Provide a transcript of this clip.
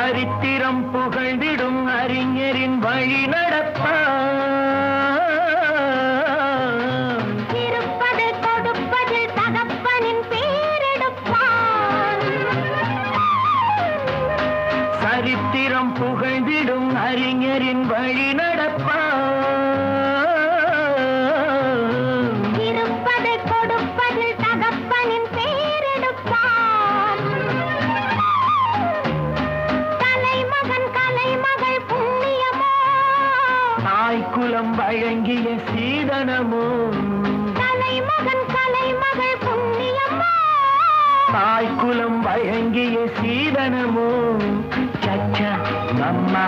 சரித்திரம் புகழ்ந்திடும் அறிஞரின் வழி நடப்பான். இருப்பது கொடுப்பதில் தகப்பனின் பேரெடுப்பான். சரித்திரம் புகழ்ந்திடும் அறிஞரின் வழி நடப்பான். இருப்பது கொடுப்பதில் தகப்பனின் பேரெடுப்பான். தலைமகன் கலைமகள் புண்ணியமோ தாய்க்குலம் வழங்கிய சீதனமோ. தலைமகன் கலைமகள் புண்ணியமோ தாய்க்குலம் வழங்கிய சீதனமோ. சச்சா அம்மா